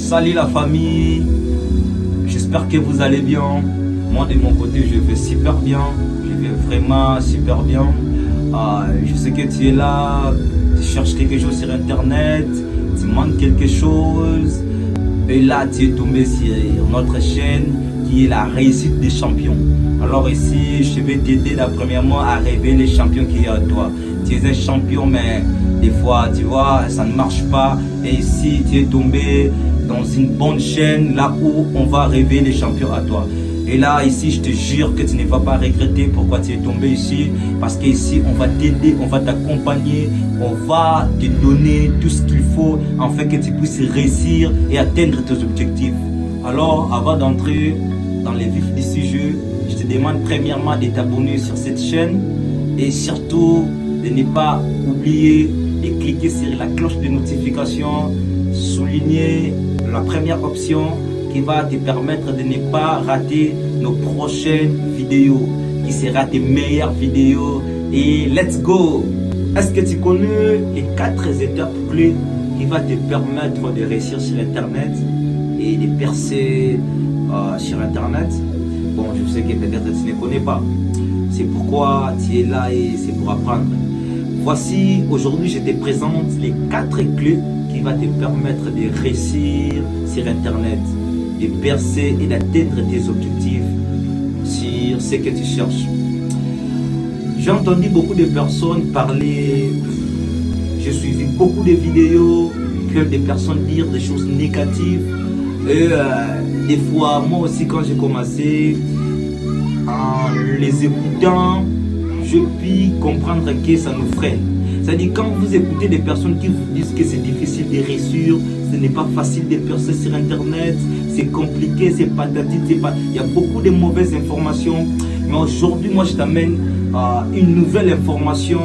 Salut la famille, j'espère que vous allez bien. Moi de mon côté je vais super bien, je vais vraiment super bien. Je sais que tu es là, tu cherches quelque chose sur internet, tu manques quelque chose. Et là tu es tombé sur notre chaîne qui est la réussite des champions. Alors ici je vais t'aider premièrement à rêver les champions qui est à toi. Tu es un champion mais des fois tu vois ça ne marche pas. Et ici tu es tombé dans une bonne chaîne là où on va rêver les champions à toi. Et là ici je te jure que tu ne vas pas regretter pourquoi tu es tombé ici. Parce qu'ici on va t'aider, on va t'accompagner, on va te donner tout ce qu'il faut afin que tu puisses réussir et atteindre tes objectifs. Alors avant d'entrer dans les vifs du sujet, je te demande premièrement de t'abonner sur cette chaîne et surtout de ne pas oublier de cliquer sur la cloche de notification, souligner la première option qui va te permettre de ne pas rater nos prochaines vidéos, qui sera tes meilleures vidéos. Et let's go! Est-ce que tu connais les 4 étapes clés qui vont te permettre de réussir sur internet et de percer sur internet? Bon, je sais que peut-être tu ne connais pas. C'est pourquoi tu es là et c'est pour apprendre. Voici, aujourd'hui je te présente les 4 clés qui vont te permettre de réussir sur internet, de percer et d'atteindre tes objectifs sur ce que tu cherches. J'ai entendu beaucoup de personnes parler, j'ai suivi beaucoup de vidéos que des personnes dire des choses négatives. Et des fois, moi aussi quand j'ai commencé, en les écoutant, je puis comprendre que ça nous freine. C'est-à-dire quand vous écoutez des personnes qui vous disent que c'est difficile de réussir, ce n'est pas facile de percer sur internet, c'est compliqué, c'est patati, c'est pas... Il y a beaucoup de mauvaises informations. Mais aujourd'hui, moi je t'amène une nouvelle information,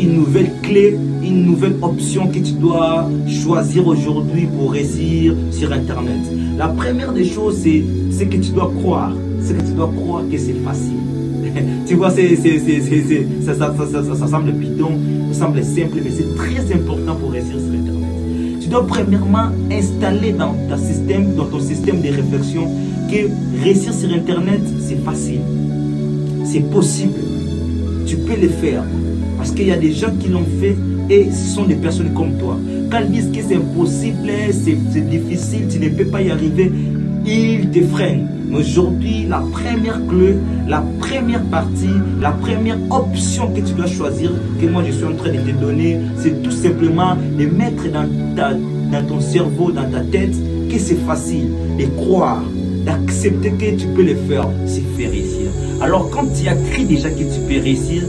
une nouvelle clé, une nouvelle option que tu dois choisir aujourd'hui pour réussir sur internet. La première des choses, c'est que tu dois croire. C'est que tu dois croire que c'est facile. Tu vois, ça semble bidon, ça semble simple, mais c'est très important pour réussir sur internet. Tu dois premièrement installer dans ton système de réflexion que réussir sur internet, c'est facile. C'est possible. Tu peux le faire. Parce qu'il y a des gens qui l'ont fait et ce sont des personnes comme toi. Quand ils disent que c'est impossible, c'est difficile, tu ne peux pas y arriver, ils te freinent. Mais aujourd'hui, la première clé, la première partie, la première option que tu dois choisir, que moi je suis en train de te donner, c'est tout simplement de mettre dans ton cerveau, dans ta tête, que c'est facile, de croire, d'accepter que tu peux le faire, c'est faire réussir. Alors quand tu as cru déjà que tu peux réussir,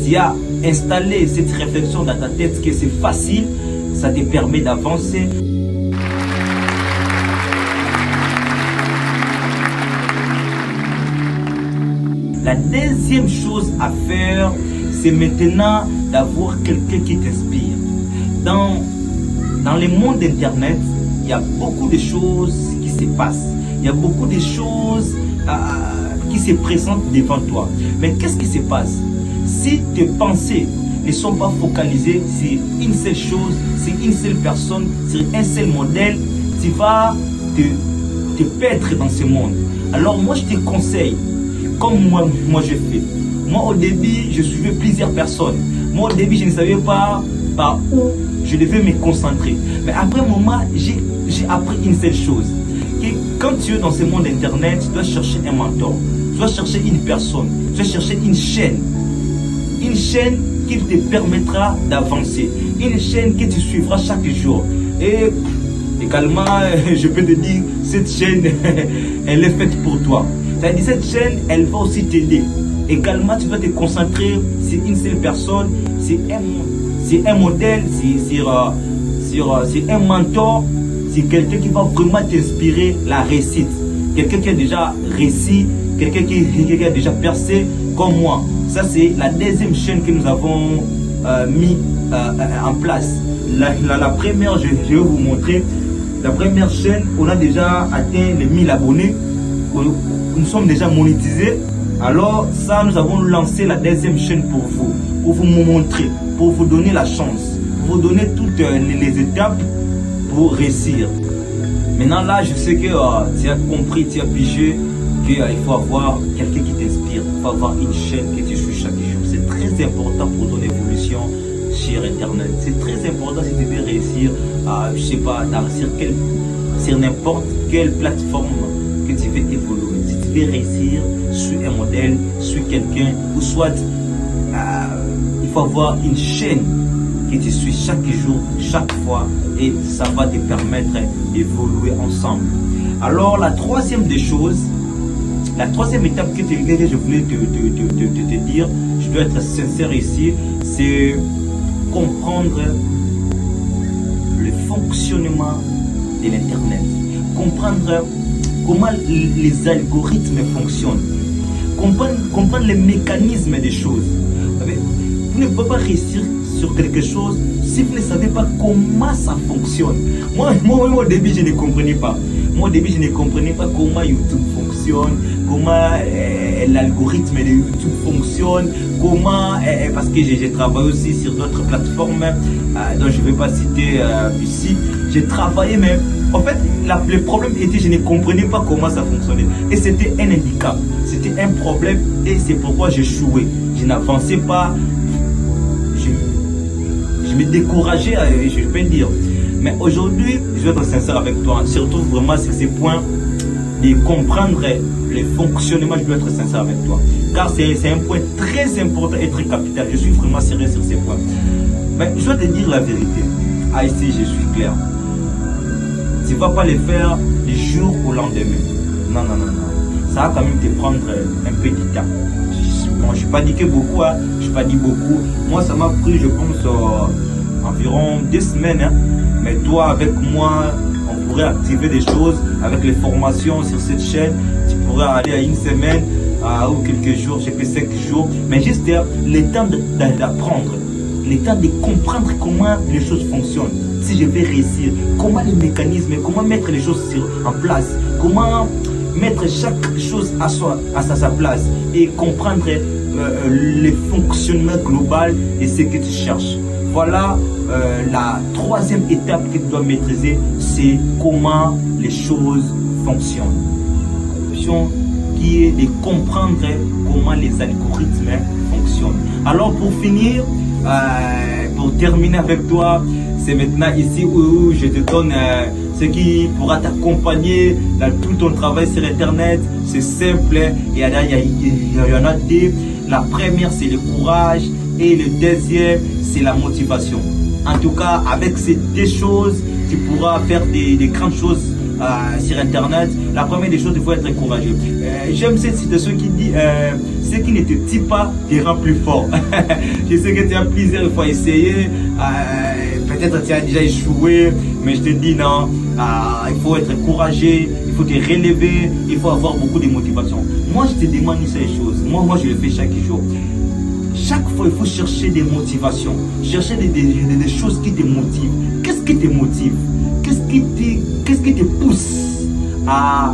tu as installé cette réflexion dans ta tête que c'est facile, ça te permet d'avancer. La deuxième chose à faire, c'est maintenant d'avoir quelqu'un qui t'inspire. Dans le monde d'internet, il y a beaucoup de choses qui se passent. Il y a beaucoup de choses qui se présentent devant toi. Mais qu'est-ce qui se passe? Si tes pensées ne sont pas focalisées sur une seule chose, sur une seule personne, sur un seul modèle, tu vas te perdre dans ce monde. Alors moi je te conseille, comme moi je fais. Moi au début, je suivais plusieurs personnes. Moi au début, je ne savais pas par où je devais me concentrer. Mais après un moment, j'ai appris une seule chose. Que quand tu es dans ce monde internet, tu dois chercher un mentor. Tu dois chercher une personne. Tu dois chercher une chaîne. Une chaîne qui te permettra d'avancer. Une chaîne que tu suivras chaque jour. Et également, je peux te dire, cette chaîne, elle est faite pour toi. C'est-à-dire cette chaîne, elle va aussi t'aider. Également, tu vas te concentrer sur une seule personne, c'est un modèle, c'est un mentor, c'est quelqu'un qui va vraiment t'inspirer la réussite. Quelqu'un qui a déjà réussi, quelqu'un qui a déjà percé comme moi. Ça, c'est la deuxième chaîne que nous avons mis en place. La première, je vais vous montrer. La première chaîne, on a déjà atteint les 1000 abonnés. Nous sommes déjà monétisés. Alors ça, nous avons lancé la deuxième chaîne pour vous montrer, pour vous donner la chance, pour vous donner toutes les étapes pour réussir. Maintenant là, je sais que tu as compris, tu as pigé qu'il faut avoir quelqu'un qui t'inspire. Il faut avoir une chaîne que tu suis chaque jour. C'est très important pour ton évolution sur Internet. C'est très important si tu veux réussir à, je sais pas, sur n'importe quelle plateforme que tu veux évoluer. Si tu veux réussir, suis un modèle, suis quelqu'un, ou soit il faut avoir une chaîne que tu suis chaque jour, chaque fois, et ça va te permettre d'évoluer ensemble. Alors la troisième des choses, la troisième étape que je voulais te dire, je dois être sincère ici, c'est comprendre le fonctionnement de l'Internet, comprendre comment les algorithmes fonctionnent, comprendre les mécanismes des choses. Vous ne pouvez pas réussir sur quelque chose si vous ne savez pas comment ça fonctionne. Moi au début, je ne comprenais pas. Moi, au début, je ne comprenais pas comment YouTube fonctionne, comment l'algorithme de YouTube fonctionne, comment, parce que j'ai travaillé aussi sur d'autres plateformes, dont je ne vais pas citer ici. J'ai travaillé, mais en fait, le problème était que je ne comprenais pas comment ça fonctionnait. Et c'était un handicap, c'était un problème, et c'est pourquoi j'échouais. Je n'avançais pas, je me décourageais, je peux dire. Mais aujourd'hui, je vais être sincère avec toi, surtout vraiment sur ces points de comprendre le fonctionnement, je dois être sincère avec toi. Car c'est un point très important et très capital. Je suis vraiment sérieux sur ces points. Mais je dois te dire la vérité. Ah, ici, je suis clair. Tu ne vas pas le faire du jour au lendemain. Non, non, non, non. Ça va quand même te prendre un peu de temps. Bon, je n'ai pas dit que beaucoup, hein. Je n'ai pas dit beaucoup. Moi, ça m'a pris, je pense, environ 2 semaines. Hein. Mais toi, avec moi, on pourrait activer des choses avec les formations sur cette chaîne. Tu pourrais aller à 1 semaine ou quelques jours, j'ai fait 5 jours. Mais juste le temps d'apprendre, le temps de comprendre comment les choses fonctionnent. Si je vais réussir, comment les mécanismes, comment mettre les choses en place, comment mettre chaque chose à sa place et comprendre le fonctionnement global et ce que tu cherches. Voilà la troisième étape que tu dois maîtriser, c'est comment les choses fonctionnent. Qui est de comprendre comment les algorithmes fonctionnent. Alors pour finir, pour terminer avec toi, c'est maintenant ici où je te donne ce qui pourra t'accompagner dans tout ton travail sur Internet. C'est simple, il y en a 2. La première, c'est le courage et le deuxième, c'est la motivation. En tout cas, avec ces 2 choses, tu pourras faire des grandes choses sur Internet. La première des choses, il faut être courageux. J'aime cette citation qui dit ce qui ne te tue pas te rend plus fort. Je sais que tu as plusieurs fois essayé, peut-être tu as déjà échoué, mais je te dis non, il faut être courageux, il faut te relever, il faut avoir beaucoup de motivation. Moi, je te demande une seule chose. Moi, je le fais chaque jour. Chaque fois, il faut chercher des motivations, chercher des choses qui te motivent. Qu'est-ce qui te motive? Qu'est-ce qui te pousse à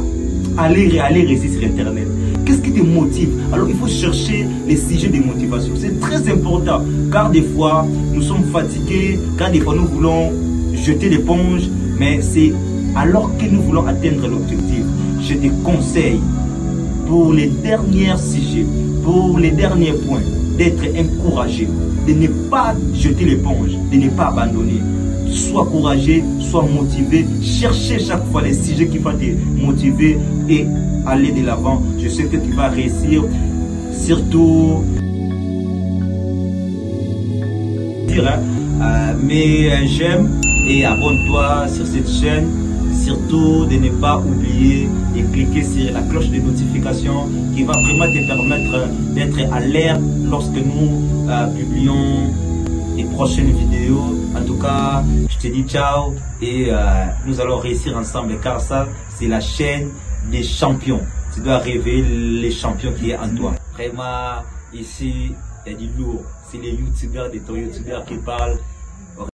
aller réussir sur Internet? Qu'est-ce qui te motive? Alors, il faut chercher les sujets de motivation. C'est très important, car des fois, nous sommes fatigués, car des fois, nous voulons jeter l'éponge, mais c'est alors que nous voulons atteindre l'objectif. Je te conseille, pour les derniers sujets, pour les derniers points, d'être encouragé, de ne pas jeter l'éponge, de ne pas abandonner. Sois courageux, sois motivé, cherchez chaque fois les sujets qui vont te motiver et aller de l'avant. Je sais que tu vas réussir, surtout mais j'aime et abonne-toi sur cette chaîne. Surtout de ne pas oublier de cliquer sur la cloche de notification qui va vraiment te permettre d'être alerte lorsque nous publions les prochaines vidéos. En tout cas, je te dis ciao et nous allons réussir ensemble car ça, c'est la chaîne des champions. Tu dois révéler les champions qui est en toi. Vraiment, ici, il y a du lourd. C'est les youtubeurs, des youtubeurs qui parlent.